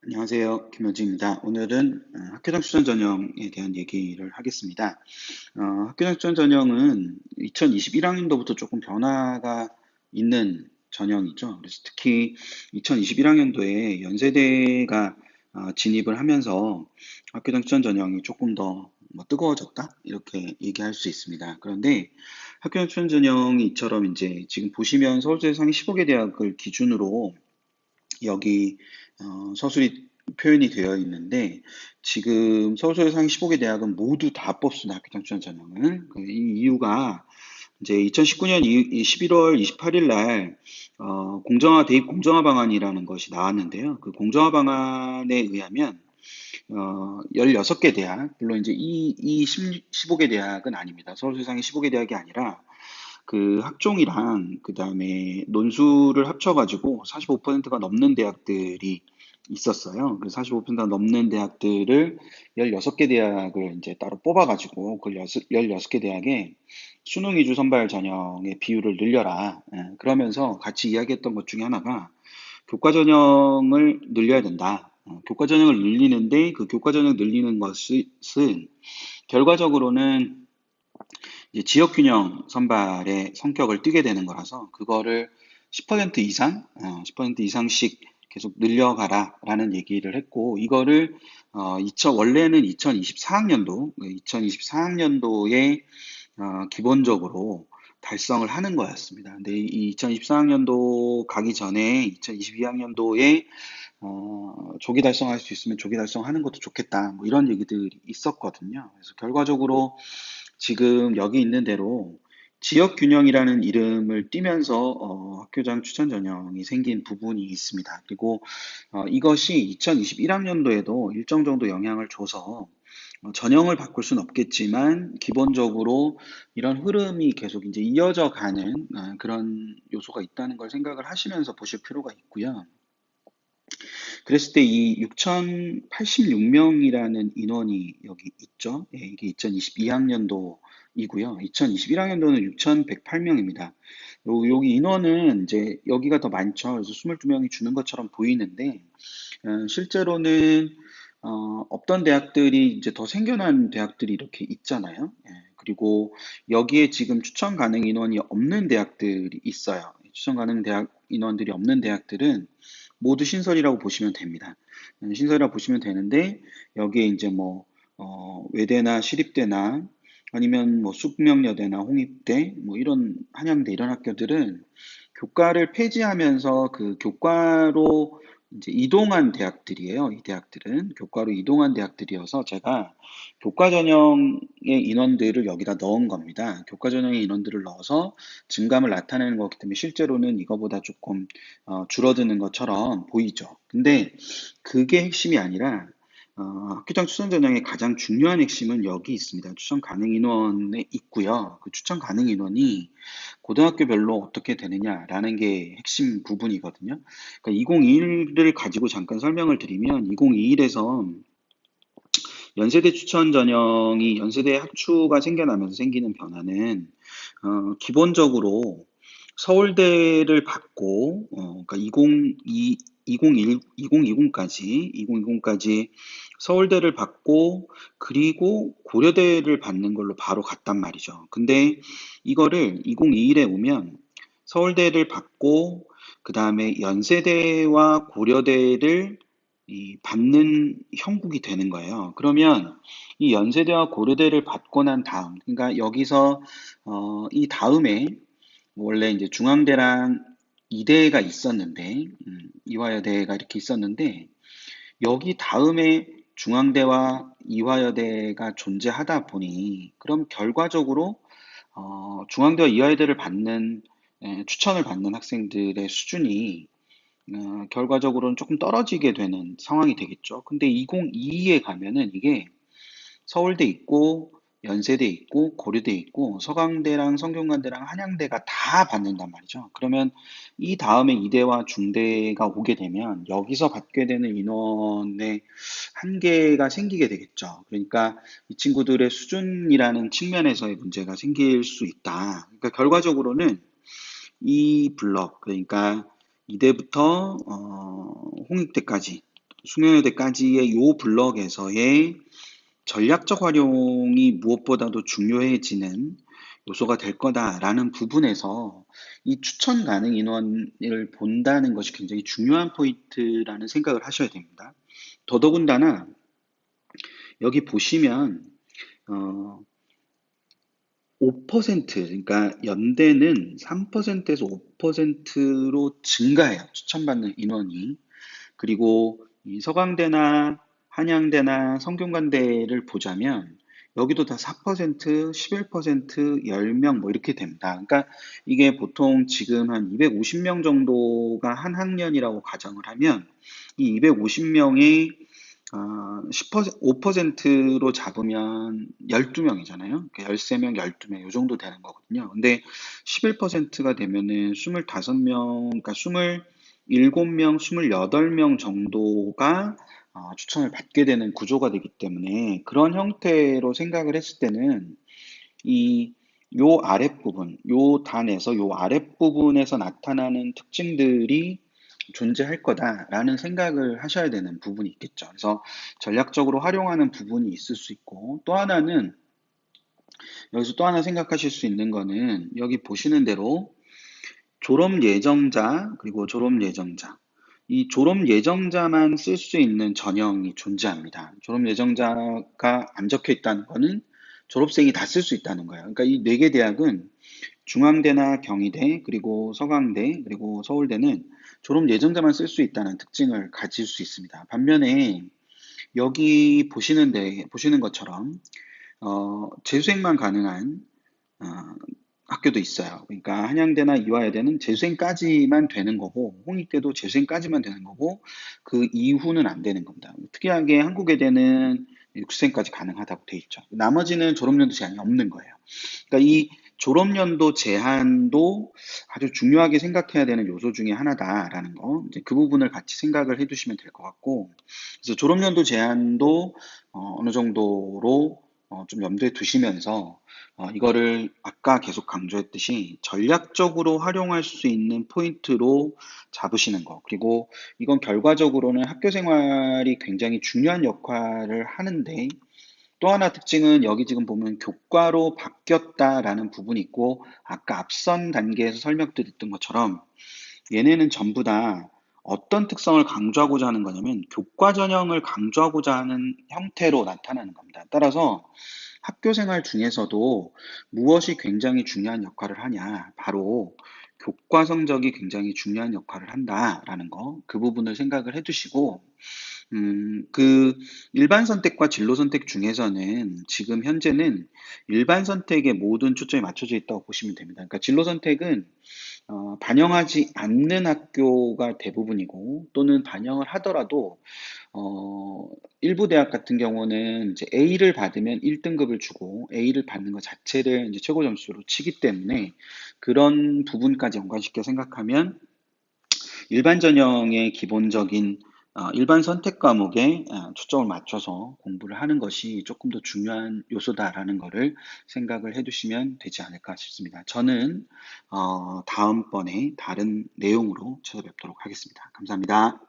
안녕하세요. 김현지입니다. 오늘은 학교장 추천 전형에 대한 얘기를 하겠습니다. 학교장 추천 전형은 2021학년도부터 조금 변화가 있는 전형이죠. 그래서 특히 2021학년도에 연세대가 진입을 하면서 학교장 추천 전형이 조금 더 뜨거워졌다? 이렇게 얘기할 수 있습니다. 그런데 학교장 추천 전형이 이처럼 이제 지금 보시면 서울대 상위 15개 대학을 기준으로 여기 서술이 표현이 되어 있는데 지금 서울대 상위 15개 대학은 모두 다 뽑습니다. 학교장 추천 전형을. 이 이유가 이제 2019년 11월 28일 날 공정화 대입 공정화 방안이라는 것이 나왔는데요. 그 공정화 방안에 의하면 16개 대학, 물론 이제 이 15개 대학은 아닙니다. 서울대 상위 15개 대학이 아니라 그 학종이랑 그 다음에 논술을 합쳐가지고 45%가 넘는 대학들이 있었어요. 그 45%가 넘는 대학들을 16개 대학을 이제 따로 뽑아가지고 그 16개 대학에 수능 위주 선발 전형의 비율을 늘려라. 그러면서 같이 이야기했던 것 중에 하나가 교과 전형을 늘려야 된다. 교과 전형을 늘리는데 그 교과 전형 늘리는 것은 결과적으로는 이제 지역 균형 선발의 성격을 띠게 되는 거라서 그거를 10% 이상, 10% 이상씩 계속 늘려가라라는 얘기를 했고 이거를 원래는 2024학년도, 2024학년도에 기본적으로 달성을 하는 거였습니다. 근데 이 2024학년도 가기 전에 2022학년도에 조기 달성할 수 있으면 조기 달성하는 것도 좋겠다. 뭐 이런 얘기들이 있었거든요. 그래서 결과적으로 지금 여기 있는 대로 지역 균형이라는 이름을 띠면서 학교장 추천 전형이 생긴 부분이 있습니다. 그리고 이것이 2021학년도에도 일정 정도 영향을 줘서 전형을 바꿀 수는 없겠지만 기본적으로 이런 흐름이 계속 이제 이어져 가는 그런 요소가 있다는 걸 생각을 하시면서 보실 필요가 있고요. 그랬을 때 이 6,086명이라는 인원이 여기 있죠. 예, 이게 2022학년도이고요. 2021학년도는 6,108명입니다. 여기 인원은 이제 여기가 더 많죠. 그래서 22명이 주는 것처럼 보이는데 실제로는 없던 대학들이 이제 더 생겨난 대학들이 이렇게 있잖아요. 예, 그리고 여기에 지금 추천 가능 인원이 없는 대학들이 있어요. 추천 가능 대학 인원들이 없는 대학들은 모두 신설이라고 보시면 됩니다. 신설이라고 보시면 되는데 여기에 이제 뭐 외대나 시립대나 아니면 뭐 숙명여대나 홍익대 뭐 이런 한양대 이런 학교들은 교과를 폐지하면서 그 교과로 이제 이동한 대학들이에요. 이 대학들은 교과로 이동한 대학들이어서 제가 교과 전형의 인원들을 여기다 넣은 겁니다. 교과 전형의 인원들을 넣어서 증감을 나타내는 거기 때문에 실제로는 이거보다 조금 줄어드는 것처럼 보이죠. 근데 그게 핵심이 아니라 학교장 추천 전형의 가장 중요한 핵심은 여기 있습니다. 추천 가능 인원에 있고요. 그 추천 가능 인원이 고등학교별로 어떻게 되느냐라는 게 핵심 부분이거든요. 그러니까 2021을 가지고 잠깐 설명을 드리면 2021에서 연세대 추천 전형이 연세대 학추가 생겨나면서 생기는 변화는 기본적으로 서울대를 받고 그러니까 2020까지 서울대를 받고 그리고 고려대를 받는 걸로 바로 갔단 말이죠. 근데 이거를 2021에 오면 서울대를 받고 그 다음에 연세대와 고려대를 받는 형국이 되는 거예요. 그러면 이 연세대와 고려대를 받고 난 다음, 그러니까 여기서 이 다음에 원래 이제 중앙대랑 이대가 있었는데, 이화여대가 이렇게 있었는데, 여기 다음에 중앙대와 이화여대가 존재하다 보니, 그럼 결과적으로 중앙대와 이화여대를 받는 추천을 받는 학생들의 수준이 결과적으로는 조금 떨어지게 되는 상황이 되겠죠. 근데 2022에 가면은 이게 서울대 있고 연세대 있고 고려대 있고 서강대랑 성균관대랑 한양대가 다 받는단 말이죠. 그러면 이 다음에 이대와 중대가 오게 되면 여기서 받게 되는 인원의 한계가 생기게 되겠죠. 그러니까 이 친구들의 수준이라는 측면에서의 문제가 생길 수 있다. 그러니까 결과적으로는 이 블럭, 그러니까 이대부터 홍익대까지 숙명여대까지의 요 블럭에서의 전략적 활용이 무엇보다도 중요해지는 요소가 될 거다라는 부분에서 이 추천 가능 인원을 본다는 것이 굉장히 중요한 포인트라는 생각을 하셔야 됩니다. 더더군다나 여기 보시면 어, 5%, 그러니까 연대는 3%에서 5%로 증가해요. 추천받는 인원이. 그리고 이 서강대나 한양대나 성균관대를 보자면 여기도 다 4%, 11%, 10명 뭐 이렇게 됩니다. 그러니까 이게 보통 지금 한 250명 정도가 한 학년이라고 가정을 하면 이 250명의 5%로 잡으면 12명이잖아요. 그러니까 13명, 12명 이 정도 되는 거거든요. 근데 11%가 되면은 25명, 그러니까 27명, 28명 정도가 추천을 받게 되는 구조가 되기 때문에 그런 형태로 생각을 했을 때는 이 요 아랫부분, 요 단에서 요 아랫부분에서 나타나는 특징들이 존재할 거다라는 생각을 하셔야 되는 부분이 있겠죠. 그래서 전략적으로 활용하는 부분이 있을 수 있고, 또 하나는 여기서 또 하나 생각하실 수 있는 거는 여기 보시는 대로 졸업 예정자 그리고 졸업 예정자, 이 졸업 예정자만 쓸 수 있는 전형이 존재합니다. 졸업 예정자가 안 적혀 있다는 거는 졸업생이 다 쓸 수 있다는 거예요. 그러니까 이 네 개 대학은 중앙대나 경희대, 그리고 서강대, 그리고 서울대는 졸업 예정자만 쓸 수 있다는 특징을 가질 수 있습니다. 반면에 여기 보시는 것처럼 재수생만 가능한 어, 학교도 있어요. 그러니까 한양대나 이화여대는 재수생까지만 되는 거고, 홍익대도 재수생까지만 되는 거고, 그 이후는 안 되는 겁니다. 특이하게 한국외대는 육수생까지 가능하다고 돼 있죠. 나머지는 졸업연도 제한이 없는 거예요. 그러니까 이 졸업연도 제한도 아주 중요하게 생각해야 되는 요소 중에 하나다라는 거, 이제 그 부분을 같이 생각을 해두시면 될 것 같고, 그래서 졸업연도 제한도 어느 정도로 좀 염두에 두시면서 이거를 아까 계속 강조했듯이 전략적으로 활용할 수 있는 포인트로 잡으시는 거. 그리고 이건 결과적으로는 학교 생활이 굉장히 중요한 역할을 하는데, 또 하나 특징은 여기 지금 보면 교과로 바뀌었다라는 부분이 있고, 아까 앞선 단계에서 설명드렸던 것처럼 얘네는 전부 다 어떤 특성을 강조하고자 하는 거냐면 교과 전형을 강조하고자 하는 형태로 나타나는 겁니다. 따라서 학교 생활 중에서도 무엇이 굉장히 중요한 역할을 하냐, 바로 교과 성적이 굉장히 중요한 역할을 한다라는 거, 그 부분을 생각을 해두시고, 그 일반 선택과 진로 선택 중에서는 지금 현재는 일반 선택에 모든 초점이 맞춰져 있다고 보시면 됩니다. 그러니까 진로 선택은 반영하지 않는 학교가 대부분이고, 또는 반영을 하더라도 일부 대학 같은 경우는 이제 A를 받으면 1등급을 주고 A를 받는 것 자체를 이제 최고 점수로 치기 때문에 그런 부분까지 연관시켜 생각하면 일반 전형의 기본적인 일반 선택 과목에 초점을 맞춰서 공부를 하는 것이 조금 더 중요한 요소다라는 것을 생각을 해두시면 되지 않을까 싶습니다. 저는 다음번에 다른 내용으로 찾아뵙도록 하겠습니다. 감사합니다.